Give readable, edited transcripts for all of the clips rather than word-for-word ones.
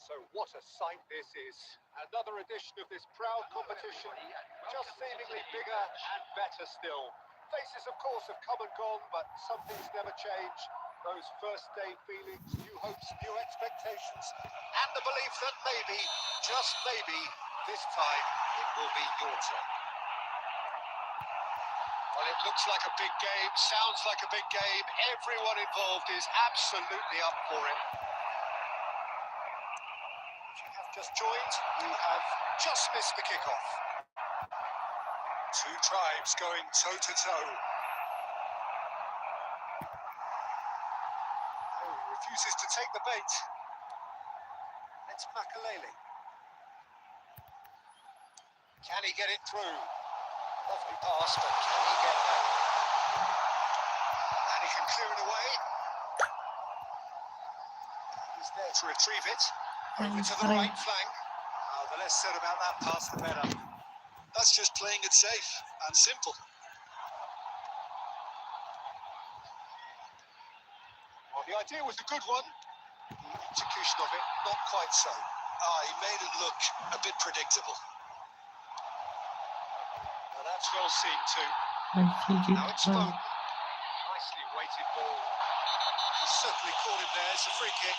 So what a sight this is. Another edition of this proud competition, just seemingly bigger and better still. Faces, of course, have come and gone, but some things never change. Those first day feelings, new hopes, new expectations, and the belief that maybe, just maybe, this time it will be your turn. Well, it looks like a big game, sounds like a big game. Everyone involved is absolutely up for it. If you have just joined, you have just missed the kickoff. Two tribes going toe-to-toe. Oh, refuses to take the bait. It's Makalele. Can he get it through? Lovely pass, but can he get there? And he can clear it away. He's there to retrieve it. Over to the right flank. Oh, the less said about that pass, the better. That's just playing it safe and simple. Well, the idea was a good one. The execution of it, not quite so. He made it look a bit predictable. Well, that's well seen too. Now it's Foden. Nicely weighted ball. He certainly caught him there. It's a free kick.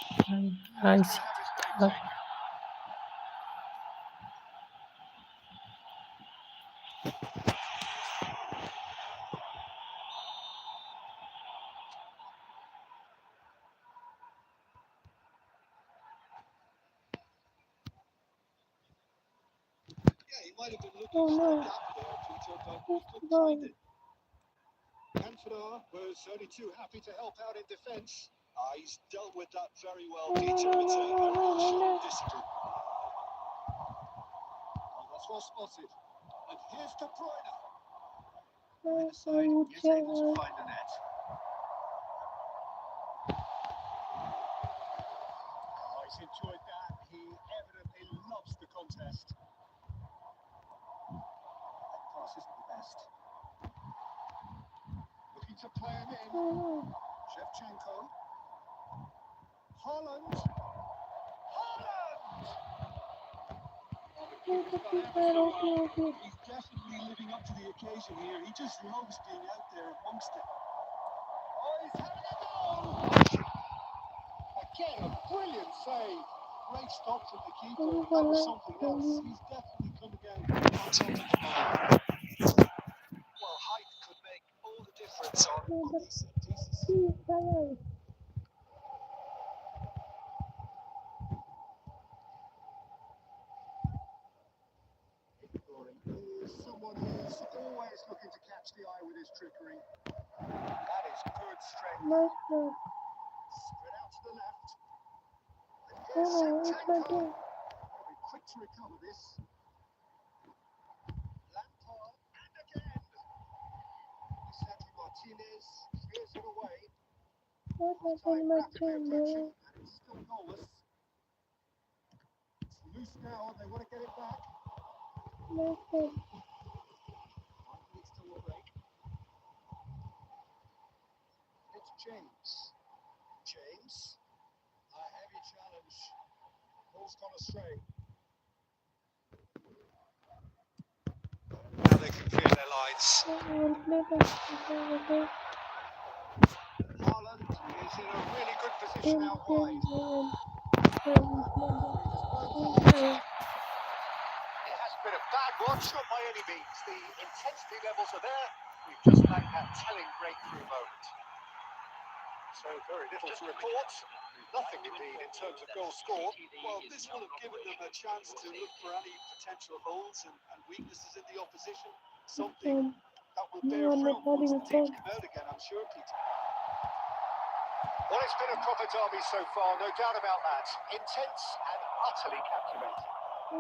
He's going to have his name taken. Yeah, he might have been looking for a gap there, Peter, but he couldn't find it. Cantona was only too happy to help out in defence. He's dealt with that very well, Peter. It's a real show of discipline. Oh, that's well spotted. And here's De Bruyne. Oh, Side is able to find the net. Oh, he's enjoyed that. He evidently loves the contest. That pass isn't the best. Looking to play him in. Shevchenko. Holland. He's definitely living up to the occasion here. He just loves being out there amongst it. Oh, he's having a goal! Again, a brilliant save. Great stop from the keeper. That was something else. He's definitely coming down on top of the ball. Well, height could make all the difference on these set pieces. He's someone who's always looking to catch the eye with his trickery. That is good strength. Spread out to the left. And here's Shevchenko. He'll be quick to recover this. Lampard, and again. Lisandro Martinez clears it away. Time rapidly approaching, and it's still goalless. It's loose now, and they want to get it back. Needs to break. It's James. James. A heavy challenge. Ball's gone astray. Now they can clear their lines. Haaland is in a really good position out wide. It hasn't been a bad one, not by any means. The intensity levels are there. We've just lacked that telling breakthrough moment. So very little to report. Nothing indeed in terms of goals scored. Well, this will have given them a chance to look for any potential holes and weaknesses in the opposition. Something that will bear fruit once the teams come out again, I'm sure, Peter. Well, it's been a proper derby so far, no doubt about that. Intense and utterly captivating. So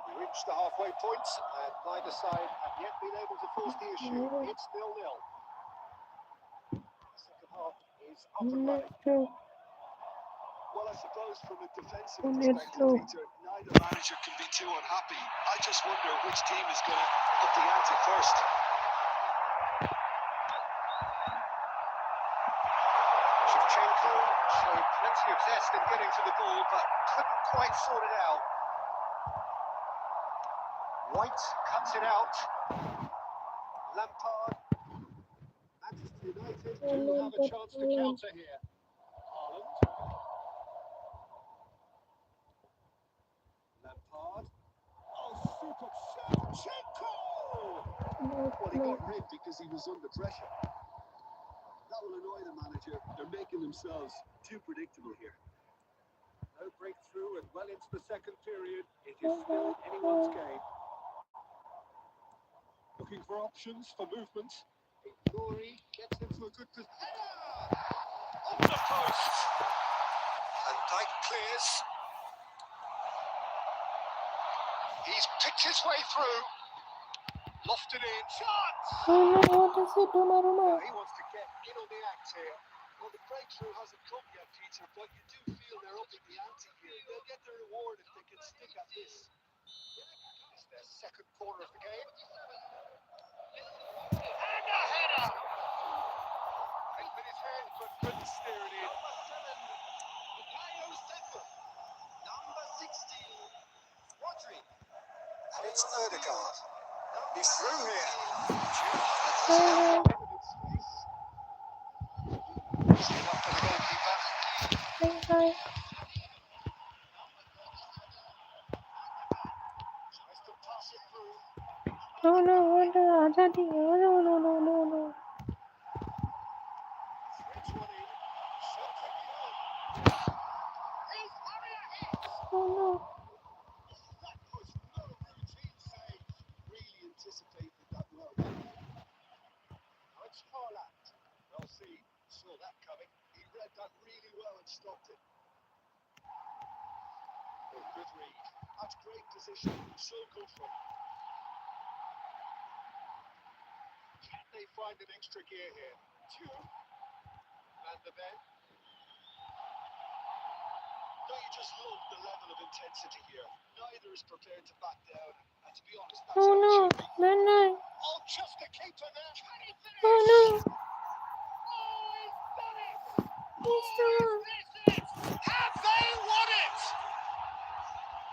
we reached the halfway point, and neither side have yet been able to force the issue. It's 0-0. The second half is up and running. Well, I suppose from a defensive perspective, Peter, neither manager can be too unhappy. I just wonder which team is going to up the ante first. Shevchenko Showing plenty of zest in getting to the ball, but couldn't quite sort it out. White cuts it out. Lampard. Manchester United do have a chance to counter here. Haaland. Lampard. Oh, super Shevchenko! Well, he got rid because he was under pressure. That will annoy the manager. They're making themselves too predictable here. No breakthrough and well into the second period. It is still anyone's game. Looking for options for movement. Ignory gets into a good position. On the post! And Dyke clears. He's picked his way through. Lofted in. Shot! Oh no, what does it do, Maruma? He wants to get in on the act here. Well, the breakthrough hasn't come yet, Peter, but you do feel they're upping the ante here. They'll get their reward if they can stick at this. It's their second corner of the game. And a header! It's with his hand, but couldn't steer it in. Number 16, Rodri. And it's Ødegaard. He's through here. Oh Still up for the goalkeeper. no, hi. Tries to pass it through. Oh no, what the Azadi? Oh no, no, no, no, no. Threads one in. Shot from beyond. Is Harrier hit? Oh no. That was no routine save. Really anticipated that well. Now it's Haaland. Well, see, saw that coming. He read that really well and stopped it. Oh, good read. That's great position. So good for him. Can they find an extra gear here? Two. And the Ben. Don't you just love the level of intensity here? Neither is prepared to back down. And to be honest, that's Oh how it no, should be. no, no. Oh, just a keeper now. Can he finish? Oh no. Oh, he's done it! He's Is done. this it? Have they won it?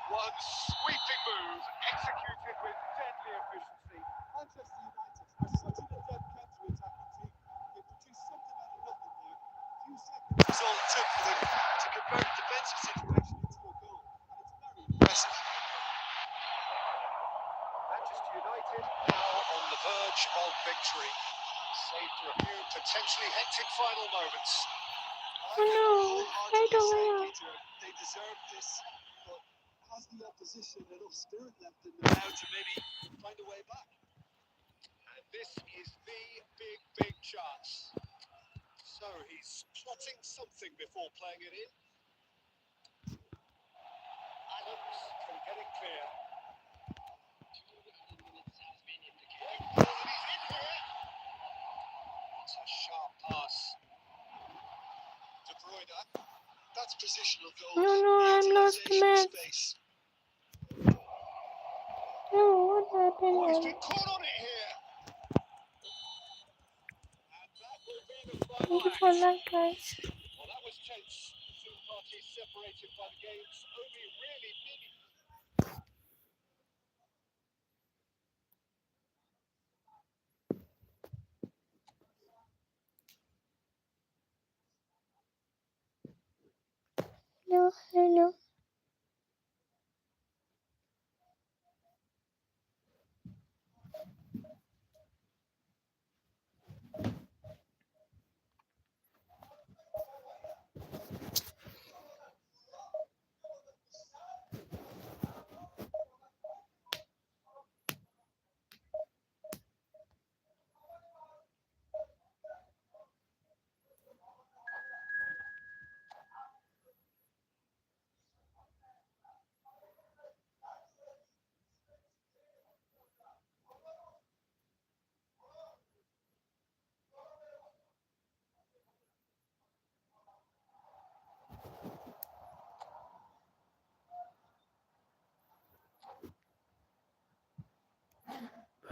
One sweeping move, executed with deadly efficiency. Manchester United are such an adept counter-attacking team. They produced something out of nothing there. A few seconds is all it took for them to convert a defensive situation into a goal. And it's very impressive. Manchester United now on the verge of victory. Save for a few potentially hectic final moments. Oh no, I don't say, know. Peter, they deserve this, but has the opposition enough spirit left in them now to maybe find a way back? And this is the big chance. So he's plotting something before playing it in. Adams can get it clear. Oh, and he's in here. It's a sharp pass. De Bruyne, that's positional goals. No, no, I'm lost the Utilisation of match. space. No, what Oh, he's happened? been caught on it here. And that will be the Thank final you for act. that, guys. Well, that was tense. Two parties separated by the game's only really mini. No, hello.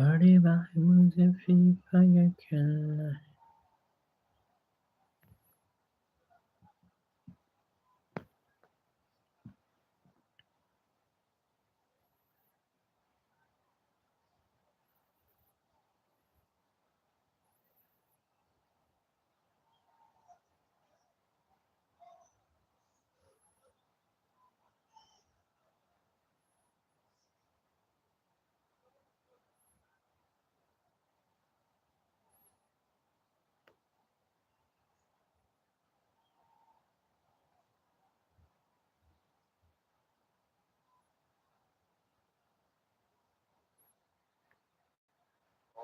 बड़े भाई मुझे free fire खेलना है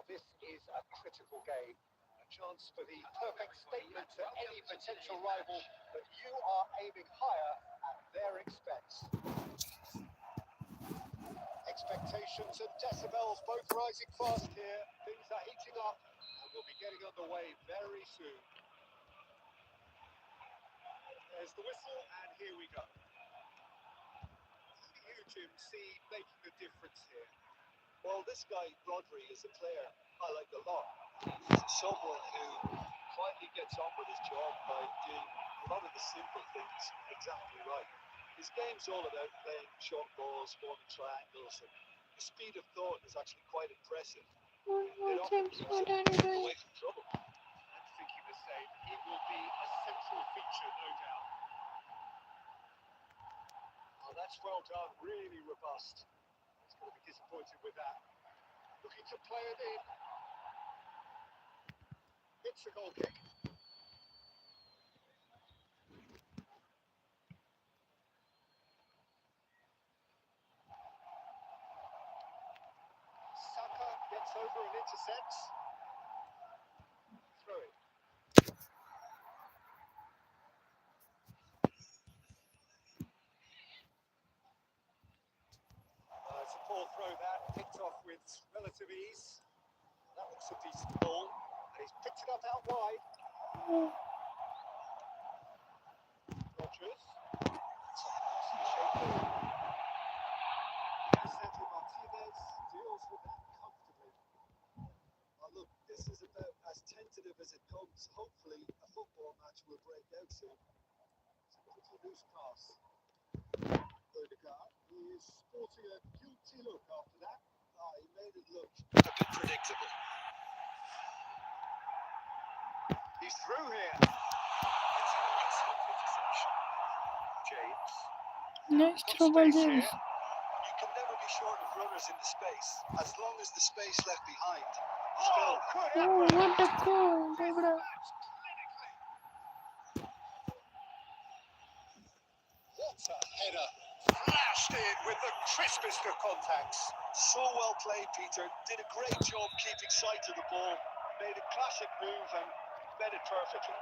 Now this is a critical game, a chance for the perfect statement to any potential rival that you are aiming higher at their expense. Expectations and decibels both rising fast here. Things are heating up and we'll be getting underway very soon. There's the whistle and here we go. Who do you, Jim, see making the difference here? Well, this guy, Rodri, is a player I like a lot. He's someone who quietly gets on with his job by doing a lot of the simple things exactly right. His game's all about playing short balls, forming triangles, and the speed of thought is actually quite impressive. It often keeps him away from trouble. I'm thinking the same. He will be a central feature, no doubt. Oh, that's well done. Really robust. He's going to be disappointed with that. Looking to play it in. It's a goal kick. Saka gets over and intercepts. Throw it. It's a poor throw that, picked off with relative ease. That looks a decent ball, and he's picked it up out wide. Rogers. Sandro Martinez deals with that comfortably. Look, this is about as tentative as it comes. Hopefully, a football match will break out soon. It's a pretty loose pass. Odegaard is sporting a guilty look after that. He made it look a bit predictable. He's through here. It's an excellent interception. James. Nice trouble, James. You can never be short of runners in the space, as long as the space left behind is Oh, filled. good Oh, effort. what a goal, Deborah. What a header. Flashed in with the crispest of contacts. So well played, Peter. Did a great job keeping sight of the ball. Made a classic move and fed it perfectly.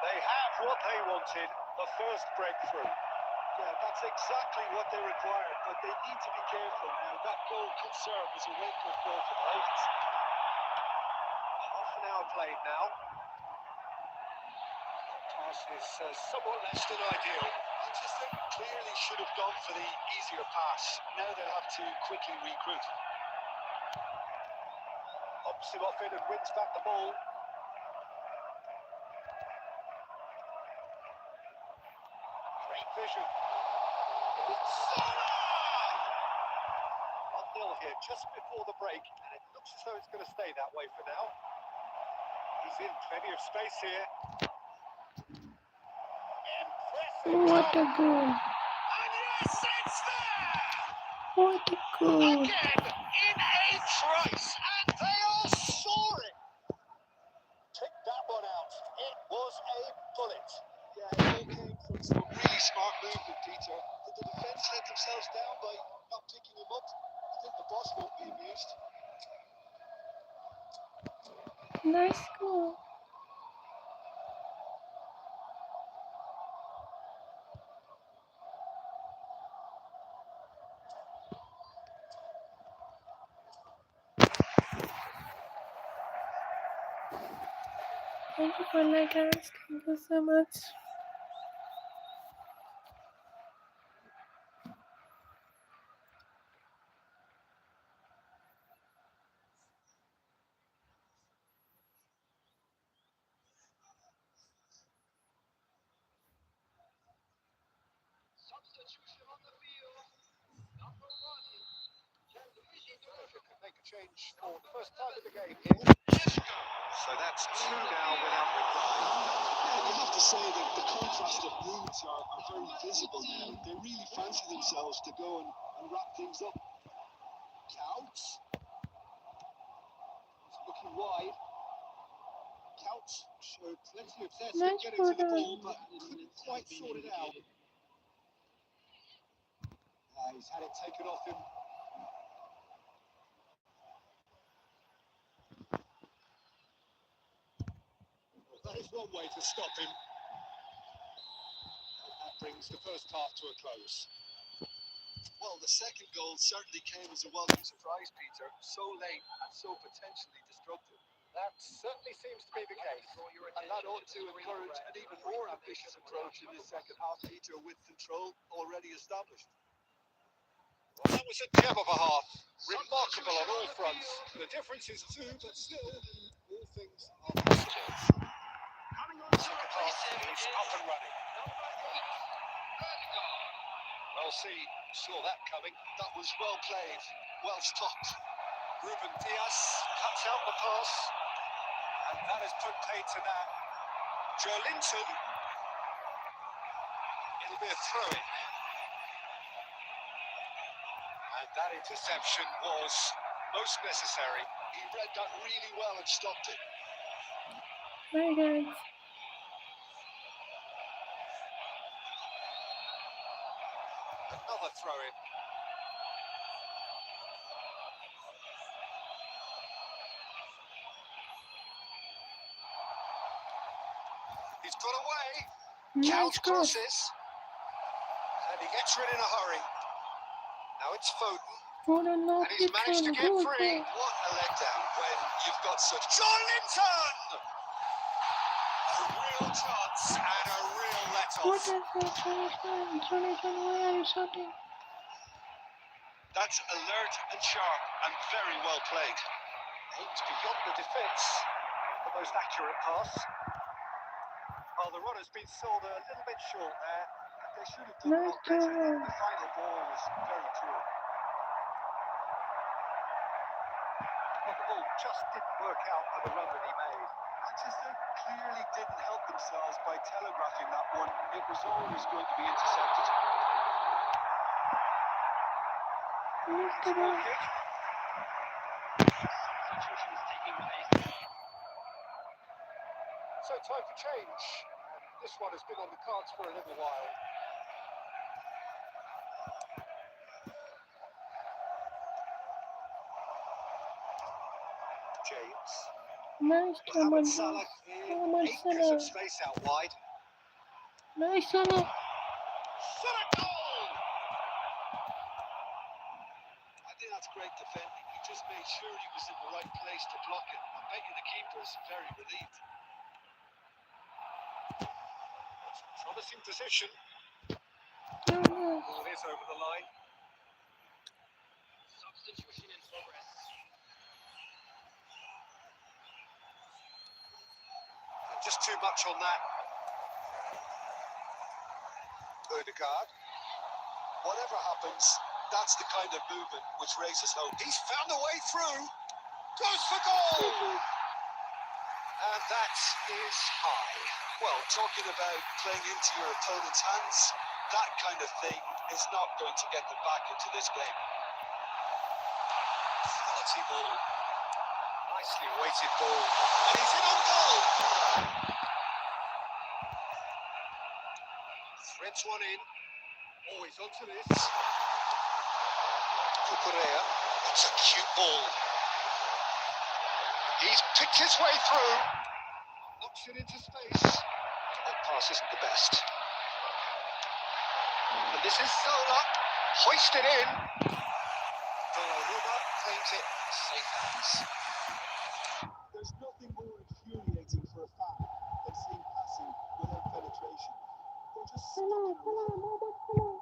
They have what they wanted, the first breakthrough. Yeah, that's exactly what they required, but they need to be careful now. That goal could serve as a wake-up call for the hosts. Half an hour played now. Pass is somewhat less than ideal. Manchester clearly should have gone for the easier pass. Now they'll have to quickly regroup. Hops him off it and wins back the ball. Great vision. It's 1-0 here just before the break, and it looks as though it's going to stay that way for now. He's in plenty of space here. Impressive. What a goal. And yes, it's there! What a goal. Again, in a trice, and they are soaring. Pick that one out. It was a bullet. Yeah, it all came from some really smart movement, Peter. Did the defence let themselves down by not picking him up? I think the boss won't be amused. Nice goal. Thank you for like guys. Thank you so much. Substitution on the field. Number 1. Could make a change for the first time in the game here. So that's 2 now without reply. Yeah, you have to say that the contrast of moods are very visible now. They really fancy themselves to go and wrap things up. Counts. He's looking wide. Counts showed plenty of zest Nice getting to the for ball, but couldn't quite sort it out. He's had it taken off him. That is one way to stop him. And that brings the first half to a close. Well, the second goal certainly came as a welcome surprise, Peter. So late and so potentially destructive. That certainly seems to be the case. And that ought to encourage an even more ambitious approach in the second half, Peter, with control already established. Well, that was a gem of a half. Remarkable on all fronts. The difference is two, but still, all things are possible. Second half is up and running. Well, saw that coming. That was well played, well stopped. Ruben Diaz cuts out the pass, and that has put paid to that. Joe Linton. It'll be a throw-in. And that interception was most necessary. He read that really well and stopped it. Very good. Another throw-in. He's got away. Nice Counts cross. crosses. And he gets rid in a hurry. Now it's Foden. Foden no And he's managed to picture. get Good free. goal. What a letdown when you've got such... Joe Linton! A real chance and a real What let-off. is it? Johnny, why are you shouting? That's alert and sharp and very well played. Aims beyond the defence. The most accurate pass. Well, the runner's been sold a little bit short there. They should have done a Nice lot better. goal. The final ball was very poor. Well, the ball just didn't work out for the run that he made. Manchester clearly didn't help themselves by telegraphing that one. It was always going to be intercepted. Missed it Goal all. kick. So time for change. And this one has been on the cards for a little while. James. Nice, Mohamed Thomas. Salah in Thomas acres of Salah. space out wide. Nice, Salah. Salah goal! I think that's great defending. He just made sure he was in the right place to block it. I bet you the keeper's very relieved. Promising position. No. Ball is over the line. Substitution in progress. Just too much on that. Odegaard. Whatever happens, that's the kind of movement which raises hope. He's found a way through. Goes for goal. And that is high. Well, talking about playing into your opponent's hands, that kind of thing is not going to get them back into this game. Quality ball. Nicely weighted ball. And he's in on goal. Threads one in. Always onto this. Cucurella. It's a cute ball. He's picked his way through. Knocks it into space. That pass isn't the best. And this is Zola. Hoisted in. Donnarumma claims it. Safe hands. There's nothing more infuriating for a fan than seeing passing without penetration. They're just Salah, Mohamed Salah.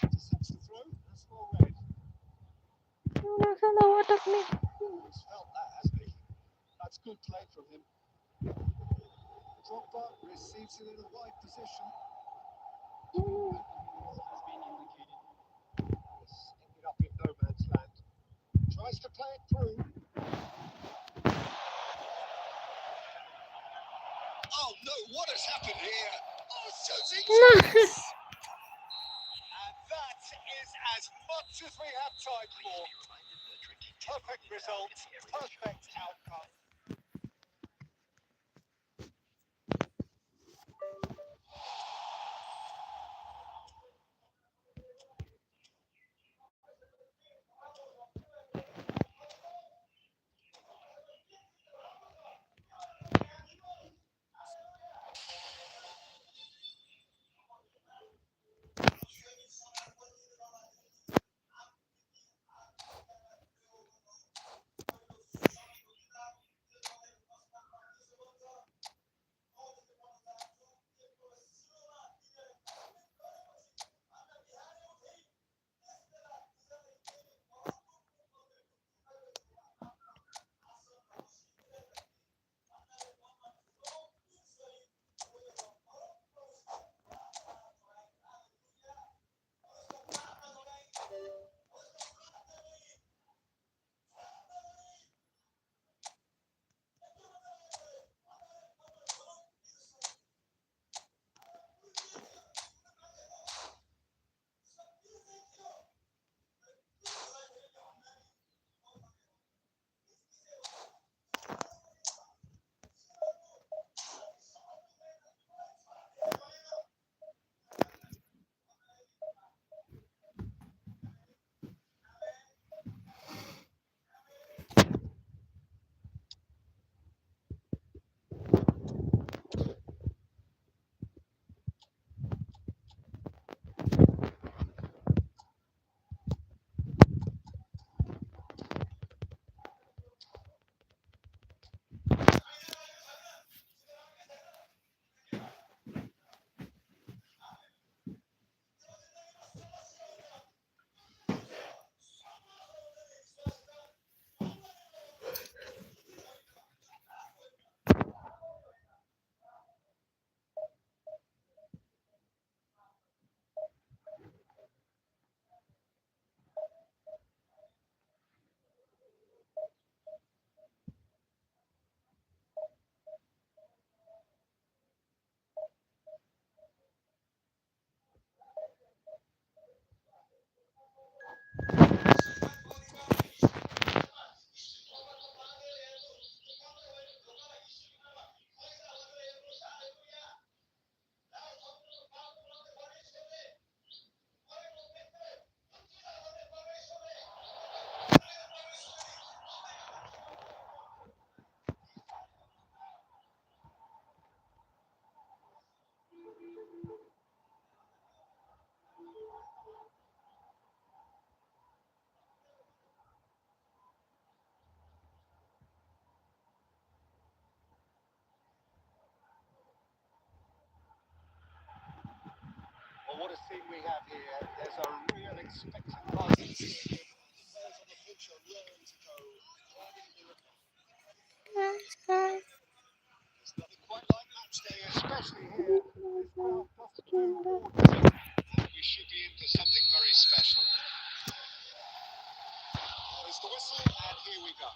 intercepts the throw. That's all red. Salah, what a miss. He's felt that, hasn't he? That's good play from him. Drogba receives it in a wide position. Has been indicated. It's ended up in no man's land. Tries to play it through. Oh no, what has happened here? Oh, shooting No. chance! And that is as much as we have time for. Perfect result, perfect outcome. Well, what a scene we have here. There's a real expectant buzz. The players on the pitch are raring to go. There's nothing quite like match day, Especially here, this crowd doesn't do ordinary. And we should be in for something very special. There's the whistle, and here we go.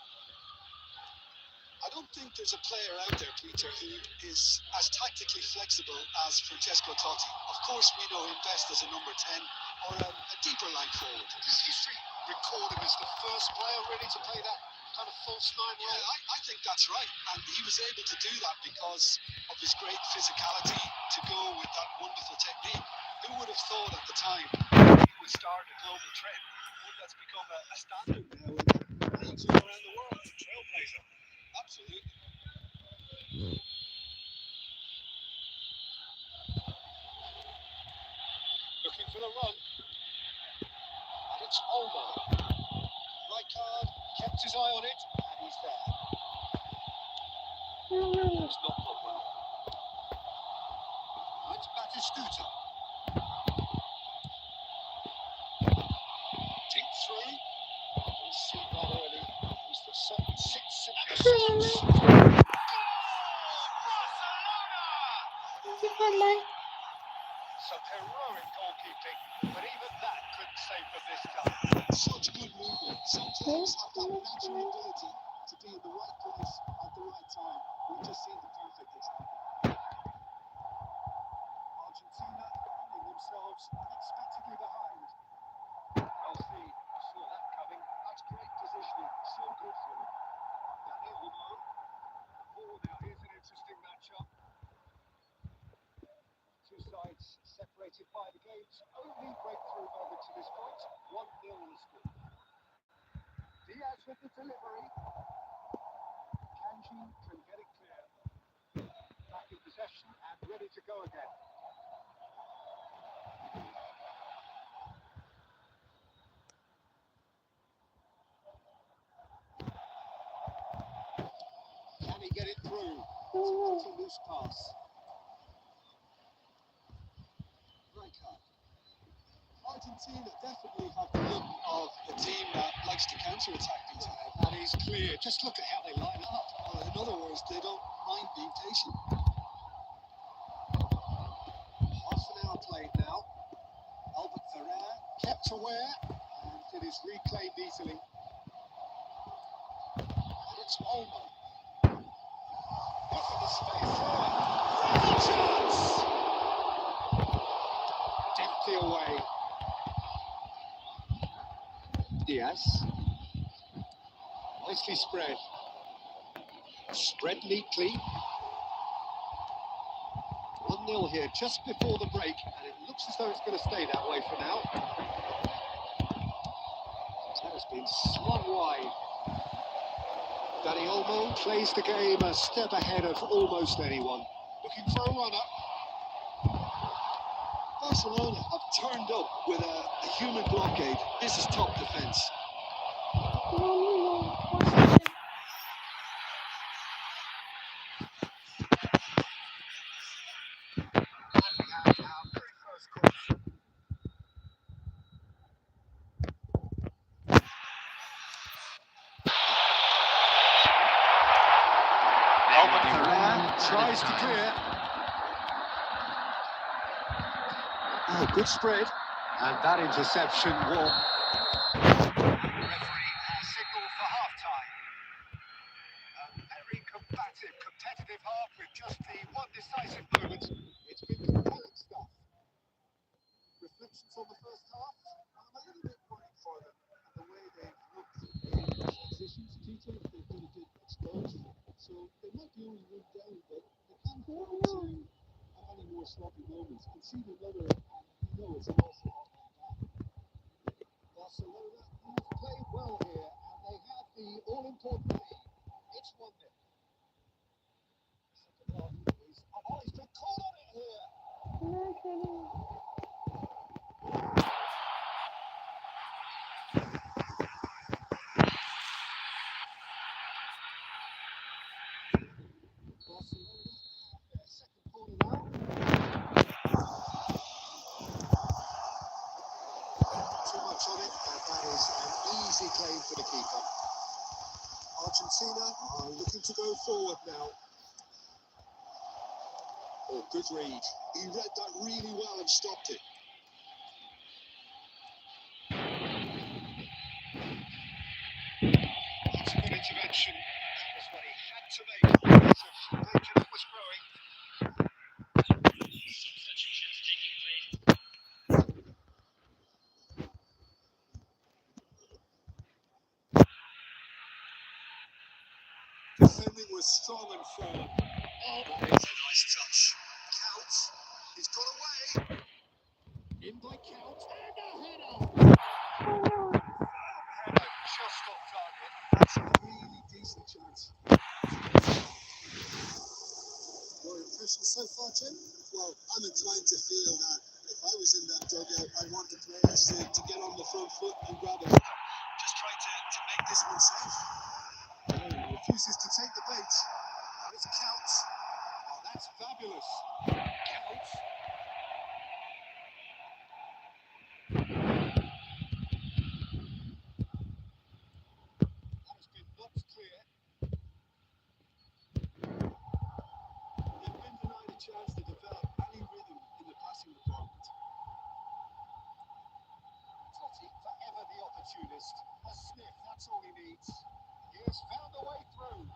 I don't think there's a player out there, Peter, who is as tactically flexible as Francesco Totti. Of course, we know him best as a number 10 or a deeper line forward. Does history record him as the first player really to play that kind of false nine Yeah, role? I think that's right. And he was able to do that because of his great physicality to go with that wonderful technique. Who would have thought at the time he would start a global trend? One that's become a standard now in leagues all around the world. A trailblazer. Absolutely. Looking for the run. And it's Olmo. Rijkaard kept his eye on it, and he's there. It's not gone well. Now it's Batistuta. Tinked through. We'll see that early. He's the certain 6 seconds. Some heroic goalkeeping, but even that couldn't save them this time. Such good movement. Some players have that natural ability to be in the right place at the right time. We've just seen the perfect example. Argentina finding themselves unexpectedly behind. Well, see, you saw that coming. That's great positioning. So good for him. Dani Olmo. Oh, now here's an interesting matchup. Two sides separated by the game's only breakthrough moment to this point. 1-0 the score. Diaz with the delivery. Kanji can get it clear. Back in possession and ready to go again. Can he get it through? It's a loose pass. Rijkaard. Argentina definitely have the look of a team that likes to counter-attack, Peter. And he's clear. Just look at how they line up. In other words, they don't mind being patient. Half an hour played now. Albert Ferrer kept aware, and it is reclaimed easily. And it's Olmo. Look at the space there. Great chance! Deftly away. Diaz. Nicely spread. Spread neatly. 1-0 here just before the break, and it looks as though it's going to stay that way for now. That has been swung wide. Dani Olmo plays the game a step ahead of almost anyone. Looking for a runner. Barcelona have turned up with a human blockade. This is top defence. Albert Ferrer tries to clear. Oh, good spread. And that interception will... Referee signal for half-time. A very combative, competitive half with just the one decisive moment. It's been compelling stuff. Reflections on the first half? I'm a little bit worried for them and the way they've looked in transitions. Peter, they've been a bit exposed. So they might be only one down, but they can't afford to have any more sloppy moments. Concede another, and you know it's an awful lot like that. Barcelona have played well here, and they have the all-important lead. It's 1-0. Second half is... Oh, he's been caught on it here. Barcelona have their second corner now. touch on it, and that is an easy claim for the keeper. Argentina are looking to go forward now. Oh, good read. He read that really well and stopped it. That's a good intervention. That was what he had to make. Danger that was growing. Substitutions taking place. Defending was strong and firm. Oh, that is a nice touch. Count. He's got away. In by Count. And a header. Header just off target. That's a really decent chance. Your impressions so far, Jim? Well, I'm inclined to feel that if I was in that dugout, I want the players to get on the front foot and grab it. Just trying to make this one safe. He refuses to take the bait. And it's Count. Oh, that's fabulous. Count. That has been knocked clear. They've been denied a chance to develop any rhythm in the passing department. Totti, forever the opportunist. A sniff, that's all he needs. He has found a way through.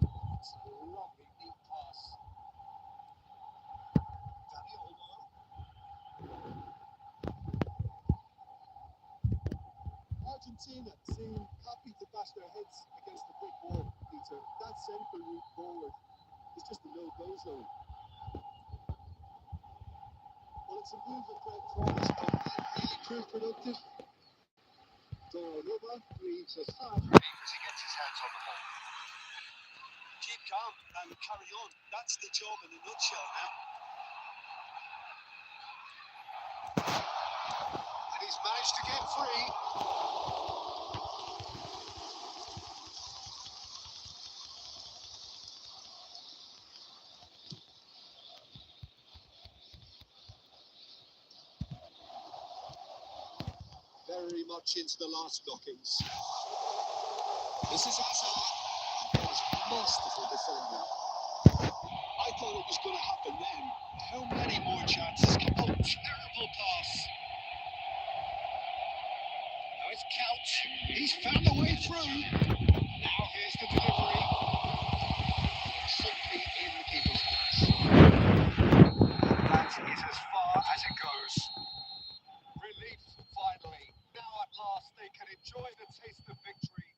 It's a lovely deep pass. Danny Olmo. Argentina seem happy to bash their heads against the brick wall, Peter. That centre route forward is just a no-go zone. Well, it's a move that Greg Price really proved productive. Donnarumma leaves us half. As he gets his hands on the ball. Keep calm and carry on. That's the job in a nutshell now. And he's managed to get free. Very much into the last knockings. This is Hazard. That was masterful defending. I thought it was going to happen then. How many more chances can... Oh, terrible pass. Now it's Count. He's found a way through. Now here's the delivery. Simply in the keeper's hands. That is as far as it goes. Relief, finally. Now at last they can enjoy the taste of victory.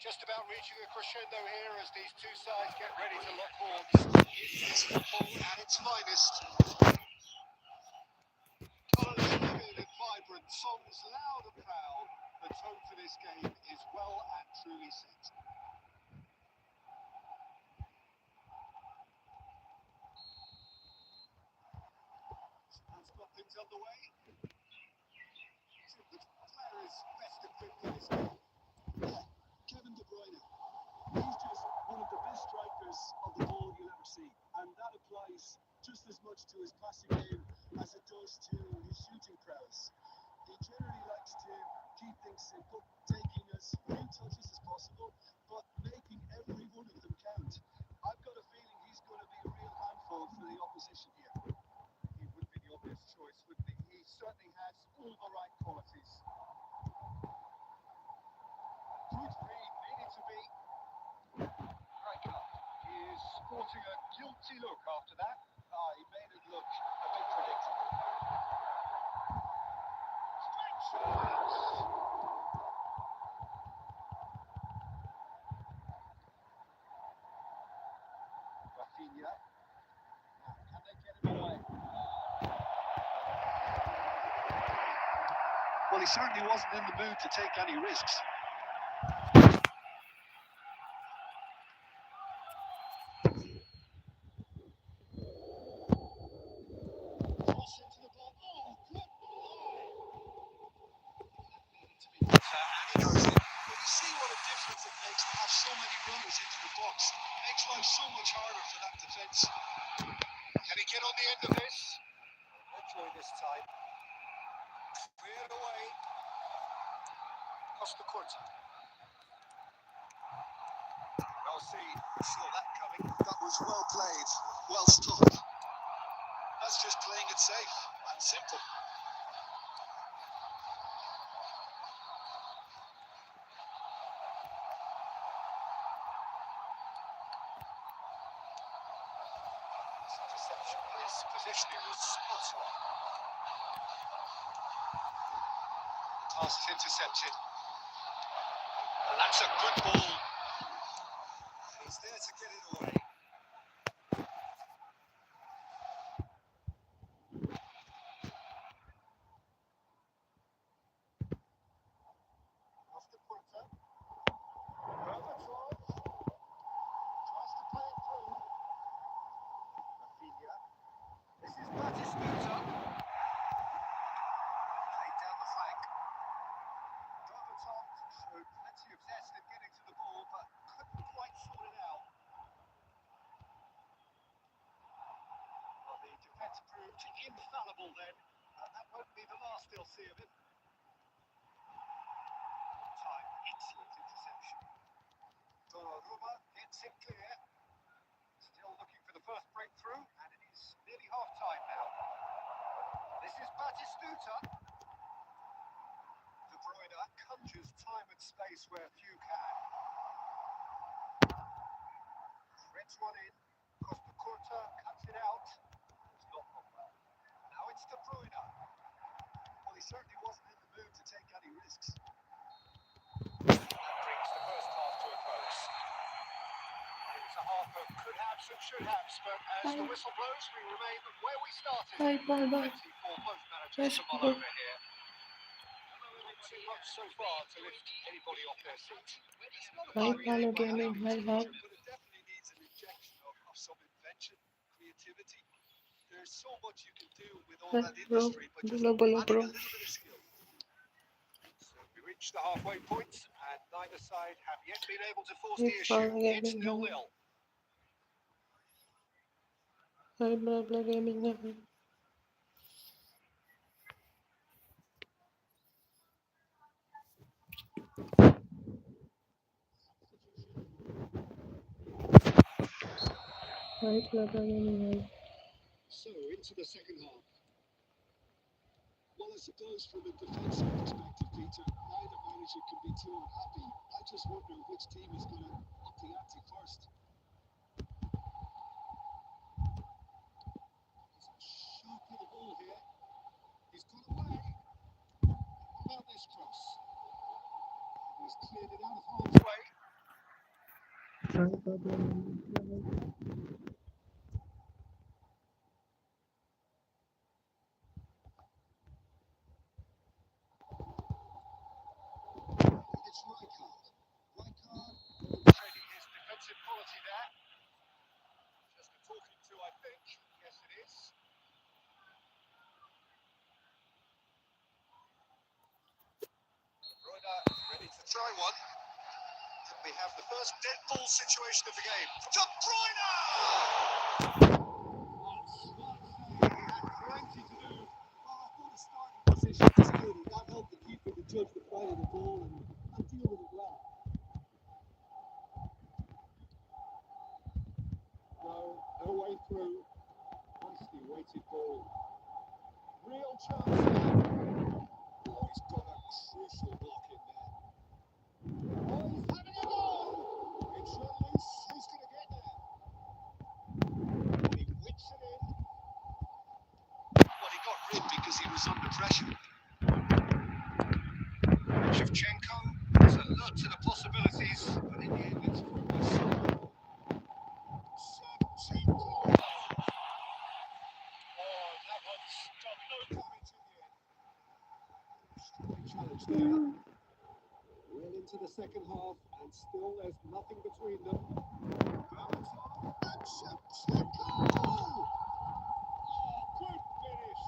Just about reaching a crescendo here as these two sides get ready to lock horns. It's football at its finest. Colours vivid and vibrant, songs loud and proud. The tone for this game is well and truly set. Let's got things underway. So which player is best equipped for this game? Yeah, Kevin De Bruyne. He's just one of the best strikers of the ball you'll ever see. And that applies just as much to his passing game as it does to his shooting prowess. He generally likes to keep things simple, taking as few touches as possible, but making every one of them count. I've got a feeling he's going to be a real handful for the opposition here. He would be the obvious choice, wouldn't he? He certainly has all the right qualities. Good read, needed to be. Riker is sporting a guilty look after that. He made it look a bit predictable. Rafinha. Can they get him away? Well, he certainly wasn't in the mood to take any risks. Cross into the ball. Oh, good ball! Needed to be better, and he does it. But you see what a difference it makes to have so many runners into the box. It makes life so much harder for that defence. Can he get on the end of this? Enjoy this time. Cleared away. Costa Curta. Well seen. Saw that coming. That was well played, well stopped. That's just playing it safe and simple. Interception. His positioning was spot on. Pass is intercepted. And that's a good ball. And he's there to get it away. Costa Curta. Berbatov. Tries to play it through. Rafinha. This is Batistuta. Played down the flank. Berbatov showed plenty of zest in getting to the ball, but couldn't quite sort it out. Well, the defence proved infallible then, and that won't be the last they'll see of him. Time, excellent interception. Donnarumma hits it clear. Still looking for the first breakthrough, and it is nearly half-time now. This is Batistuta. De Bruyne conjures time and space where few can. Threads one in. Costa Curta cuts it out. It's not gone well. Now it's De Bruyne. Well, he certainly wasn't in the mood to take any risks. That brings the first half to a close. It's a half of could haves and should haves, but as the whistle blows, we remain where we started. Bye, bye, bye. Plenty for both managers Let's to mull go. over here. Too much so far to lift anybody off their seat. It's not a Hi, bad Paulo game by any Gaming. Hi, means, hi. But it definitely needs an injection of some invention, creativity. There's so much you can do with all that Bro, industry, but just bolo, adding bro. a little bit of skill. So we reached the halfway point, and neither side have yet been able to force Hi, the issue. Paulo It's Gaming. 0-0. Hi, Paulo Gaming. Hi, Paulo Gaming. So, into the second half. Well, I suppose from a defensive perspective, Peter, neither manager can be too unhappy. I just wonder which team is going to up the ante first. He's a sharp little ball here. He's got away. How about this cross? He's cleared it out of harm's way. It's Rijkaard. Rijkaard demonstrating his defensive quality there. Just a talking to, I think. Yes, it is. Royder ready to try one. And we have the first dead ball situation of the game. De Bruyne! Plenty to do. Well, I thought his starting position was good, and that helped the keeper to judge the flight of the ball and deal with it well. No way through. Nicely weighted ball. Real chance now. Oh, he's got a crucial block in there. Oh, he's having a goal! It's run loose. Who's going to get there? He whips it in. Well, he got rid because he was under pressure. Shevchenko has alert to the possibilities, but in the end it's fruitless. Shevchenko! Oh, that one's got no damage in the end. Strong challenge there. Well into the second half, and still there's nothing between them. And Shevchenko! Oh, good finish.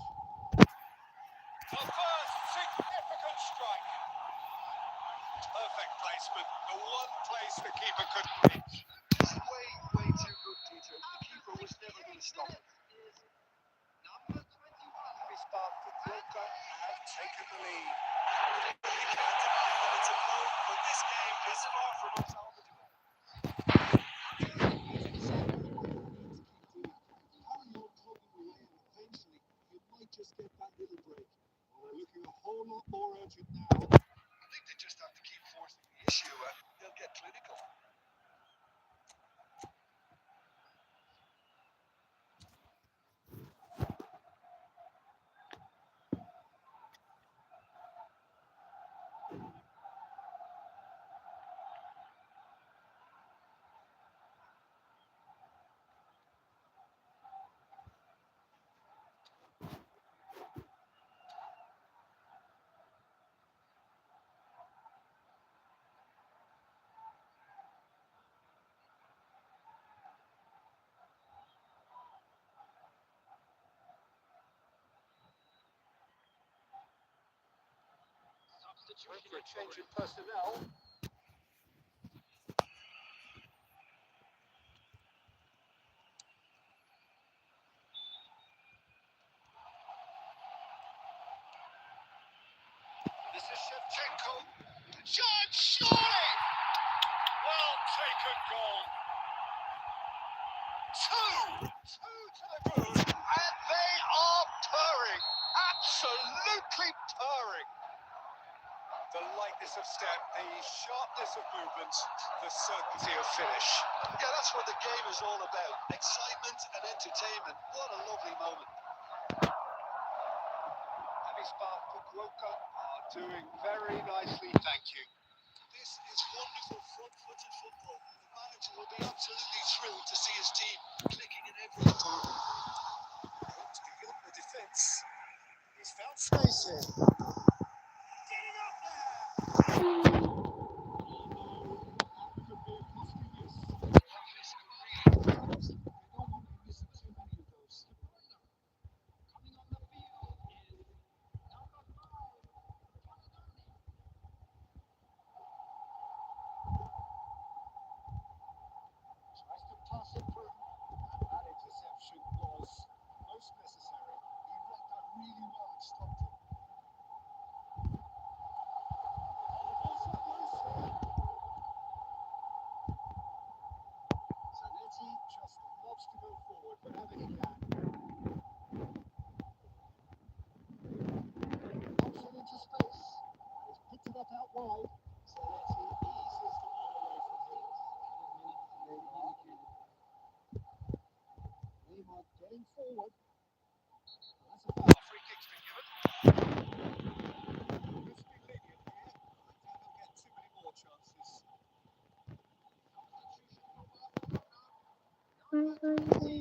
The first significant strike. Perfect placement. The one place the keeper couldn't reach. It's way too good, Peter. The keeper was never going to stop it. Number 21. Happy start for Broker has taken the lead. You can't deny that it's a goal, but this game is far from unsalvageable. Just get that little break. Well, they're looking a whole lot more urgent now. I think they just have to keep forcing the issue and they'll get clinical. Went for a change in personnel. This is Shevchenko. Shot, surely! Well taken goal. Two to the good, and they are purring. Absolutely purring. The lightness of step, the sharpness of movement, the certainty of finish. Yeah, that's what the game is all about. Excitement and entertainment. What a lovely moment. Happy Spark Fukuoka are doing very nicely, thank you. This is wonderful front-footed football. The manager will be absolutely thrilled to see his team clicking in every department. To begin the defence. He's found space here. Get it up there! Could be a costly miss. That miss could really be close. They don't want to be missing too many of those. Coming on the field is number 5, Caledonian. Tries to pass it through. And that interception was most necessary. He read that really well and stopped it. Oh, the ball's let loose here. Zanetti just loves to go forward whenever he can. Knocks it into space. And he's picked it up out wide. Zanetti eases the ball away from him. Neymar getting forward. That's a foul. Free kick's been given. Let's be lenient here. I doubt he'll get too many more chances. This could be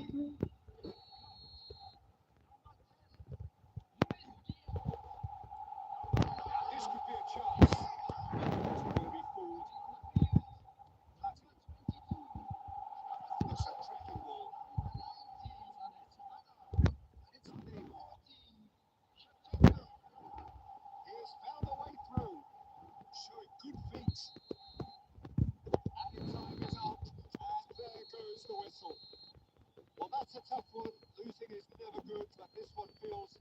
a chance. It's going to be forward. It's a cracking ball. It's big. He has found a way through. Showing good feet. And time is up. And there goes the whistle. Well, that's a tough one. Losing is never good, but this one feels.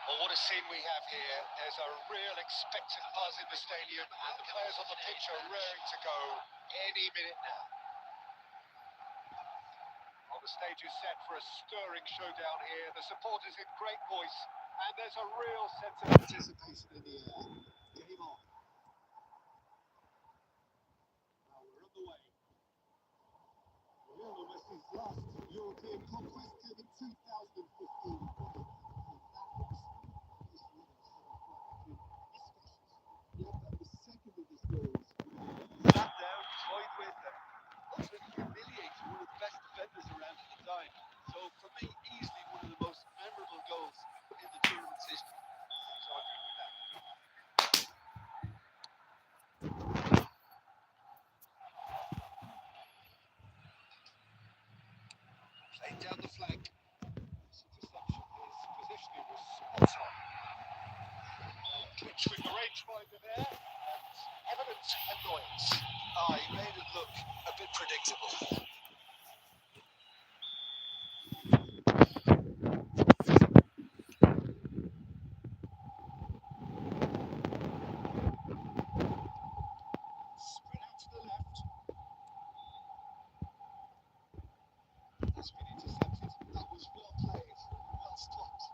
Well, what a scene we have here. There's a real expectant buzz in the stadium, and the players on the pitch are raring to go any minute now. Well, the stage is set for a stirring showdown here. The supporters in great voice, and there's a real sense of anticipation in the air. Game on. Now we're on the way. Lionel Messi's last European conquest came in 2015. Sat down, toyed with, and ultimately humiliated one of the best defenders around at the time. So for me, easily one of the most memorable goals in the tournament's history. He's arguing with that. Played down the flank. His interception, his positioning was spot on. Clinch with the rangefinder there, and evident annoyance. He made it look a bit predictable. Spread out to the left. That's been intercepted. That was well played. Well stopped.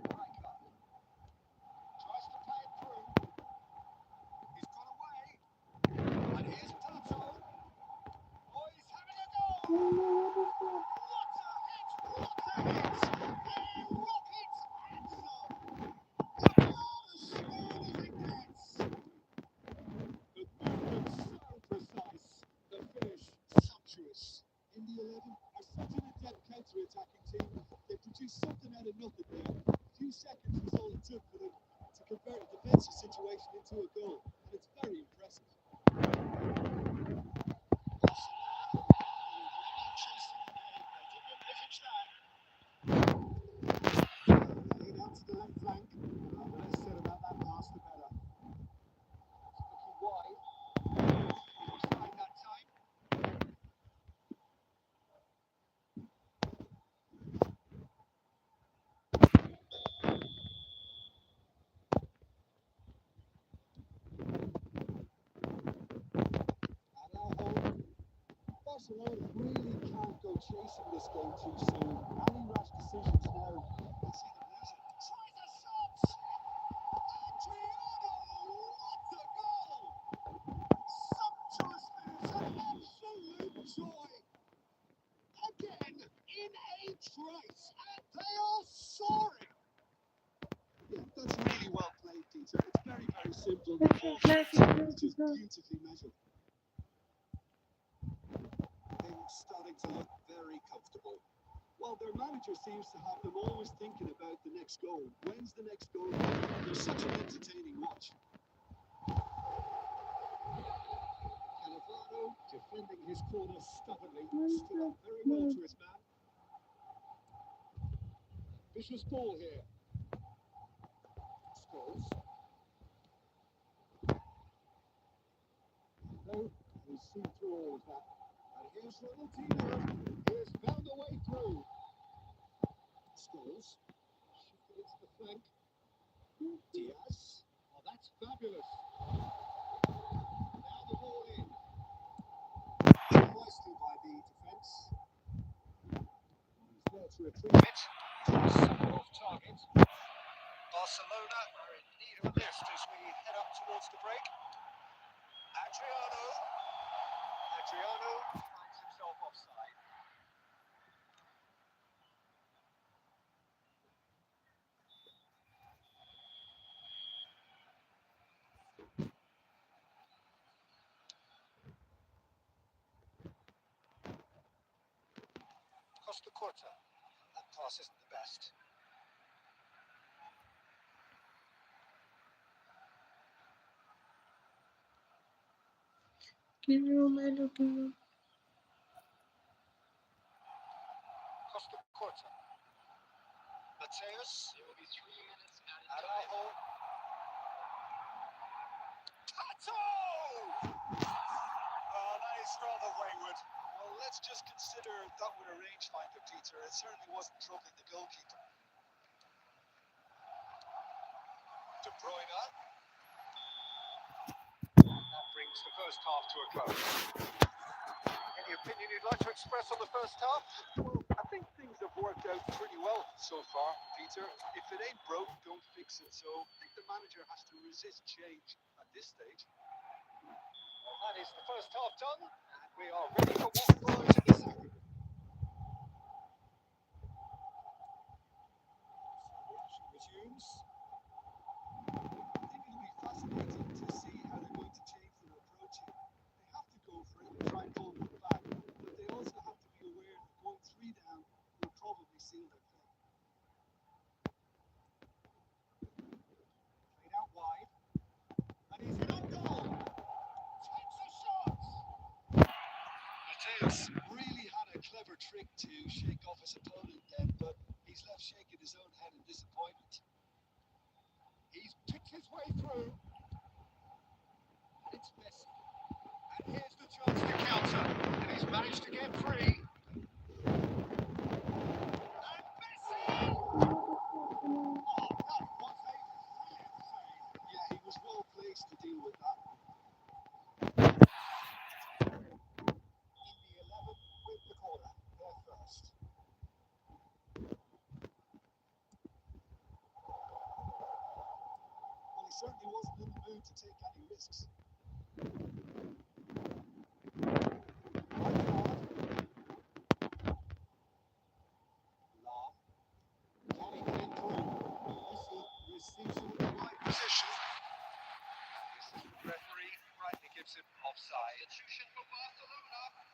Riker tries to play it through. He's got away. And here's Tato. Oh, he's having a go. What a hit! What a hit! A rocket answer. About as smooth as it gets. The movement so precise. The finish sumptuous. India 11 are such an adept counter-attacking team. They produced something out of nothing there. A few seconds was all it took for them to convert a defensive situation into a goal. And it's very impressive. Lead out to the left flank. The less said about that pass, the better. Looking wide. Offside that time. And now home. Barcelona really can't go chasing this game too soon. Any rash decisions now will see them lose it. Tries a shot! and they are soaring. Yeah, that's really well played, Peter. It's very, very simple. The ball is just beautifully measured. Things starting to look very comfortable. Well, their manager seems to have them always thinking about the next goal. When's the next goal? They're such an entertaining watch. Cannavaro defending his corner stubbornly, stood up very well to his man. Vicious ball here. Scholes. No, he's seen through all of that. And here's Ronaldinho. He has found a way through. Scholes. Shifted into the flank. Diaz. Oh, that's fabulous. Now the ball in. Nicely by the defence. He's there to retrieve it. Somewhat off target. Barcelona are in need of a lift as we head up towards the break. Adriano finds himself offside. Costa Corta. That pass isn't the best. Costa Corta. Mateus. There will be 3 minutes added. Araujo. Tato! Oh, that is rather wayward. Well, let's just consider that with a rangefinder, Peter. It certainly wasn't troubling the goalkeeper. De Bruyne. That brings the first half to a close. Any opinion you'd like to express on the first half? Well, I think things have worked out pretty well so far, Peter. If it ain't broke, don't fix it. So I think the manager has to resist change at this stage. Well, that is the first half done, and we are ready for what follows in the second. Action resumes. I think it'll be fascinating to see how they're going to change their approach here. They have to go for it and try and pull them back, but they also have to be aware that going 3 down will probably seal their fate. Played out wide, and he's in on goal. Takes a shot. Mateus really had a clever trick to shake off his opponent then, but he's left shaking his own head in disappointment. He's picked his way through. It's Messi. And here's the chance to counter. And he's managed to get free. And Messi! Oh, that was a brilliant save. Yeah, he was well placed to deal with that. In the 11 with the corner. There first. Well, he certainly wasn't in the mood to take any risks. Can he get through? Messi receives it in the right position. This referee rightly gives him offside. Substitution for Barcelona.